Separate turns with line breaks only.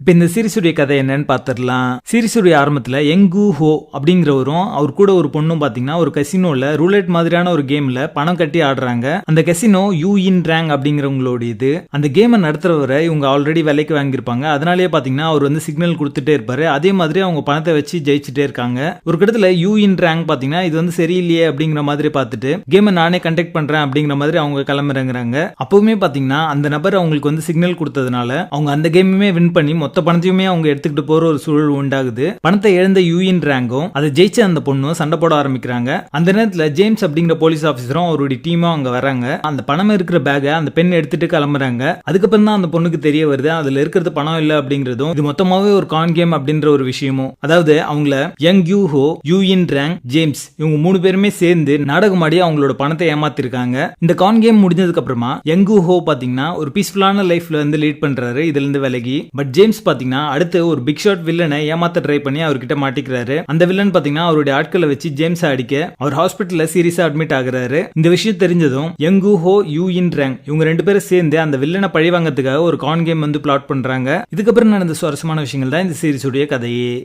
இப்ப இந்த சீரிஸுடைய கதை என்னன்னு பாத்துடலாம். சீரிஸுடைய ஆரம்பத்துல யங்கு ஹோ அப்படிங்கிறவரும் அவர் கூட ஒரு பொண்ணும் பாத்தீங்கன்னா ஒரு கசினோல ரூலெட் மாதிரியான ஒரு கேம்ல பணம் கட்டி ஆடுறாங்க. அந்த கசினோ யூ இன் ரேங் அப்படிங்கிறவங்களோட அந்த கேமை நடத்துறவரை இவங்க ஆல்ரெடி விலைக்கு வாங்கியிருப்பாங்க. அதனாலேயே பாத்தீங்கன்னா அவர் வந்து சிக்னல் கொடுத்துட்டே இருப்பாரு. அதே மாதிரி அவங்க பணத்தை வச்சு ஜெயிச்சுட்டே இருக்காங்க. ஒரு இடத்துல யூ இன் ரேங்க் பாத்தீங்கன்னா இது வந்து சரியில்லையே அப்படிங்கிற மாதிரி பார்த்துட்டு கேமை நானே கண்டக்ட் பண்றேன் அப்படிங்கிற மாதிரி அவங்க கிளம்புறாங்க. அப்பவுமே பாத்தீங்கன்னா அந்த நபர் அவங்களுக்கு வந்து சிக்னல் கொடுத்ததுனால அவங்க அந்த கேமுமே வின் பண்ணி மொத்த பணத்தையுமே அவங்க எடுத்துக்கிட்டு போற ஒரு சூழல் உண்டாகுது. பணத்தை இழந்த யூ இன் ரேங்கும் அதை ஜெயிச்ச அந்த பொண்ணும் சண்டை போட ஆரம்பிக்கிறாங்க. அந்த நேரத்துல ஜேம்ஸ் அப்படிங்கிற போலீஸ் ஆபீசரும் அவருடைய டீமும் அங்க வராங்க. அந்த பணம் இருக்கிற பேக்கை அந்த பெண் எடுத்துட்டு கிளம்புறாங்க. அதுக்கப்புறம் தான் அந்த பொண்ணுக்கு தெரிய வருது அதுல இருக்கிறது பணம் இல்ல அப்படிங்கறதும் இது மொத்தமாவே ஒரு கான் கேம் அப்படின்ற ஒரு விஷயமும். அதாவது அவங்கள யங் யூ ஹோ, யூ இன் ரேங், ஜேம்ஸ் இவங்க 3 பேருமே சேர்ந்து நாடகமாடி அவங்களோட பணத்தை ஏமாத்திருக்காங்க. இந்த கான் கேம் முடிஞ்சதுக்கு அப்புறமா யங் யூ ஹோ பாத்தீங்கன்னா ஒரு பீஸ்ஃபுல்லான லைஃப்ல வந்து லீட் பண்றாரு இதுல இருந்து விலகி. பட் ஜேம்ஸ் பாத்தீங்கன்னா அடுத்து ஒரு பிக் ஷாட் வில்லனை ஏமாத்த ட்ரை பண்ணி அவர்கிட்ட மாட்டிக்கிறாரு. அந்த வில்லன் பாத்தீங்கன்னா அவருடைய ஆட்களை வச்சு ஜேம்ஸ் அடிக்க அவர் ஹாஸ்பிட்டல்ல சீரியஸா அட்மிட் ஆகுறாரு. இந்த விஷயம் தெரிஞ்சதும் யங் யூ ஹோ, யூ இன் ரேங் இவங்க 2 பேரும் சேர்ந்து அந்த வில்லனை பழி வாங்கறதுக்காக ஒரு கான் கேம் வந்து பிளாட் பண்றாங்க. இதுக்கப்புறம் நடந்த சுவாரஸ்யமான விஷயங்கள் தான் இந்த சீரிஸுடைய கதையே.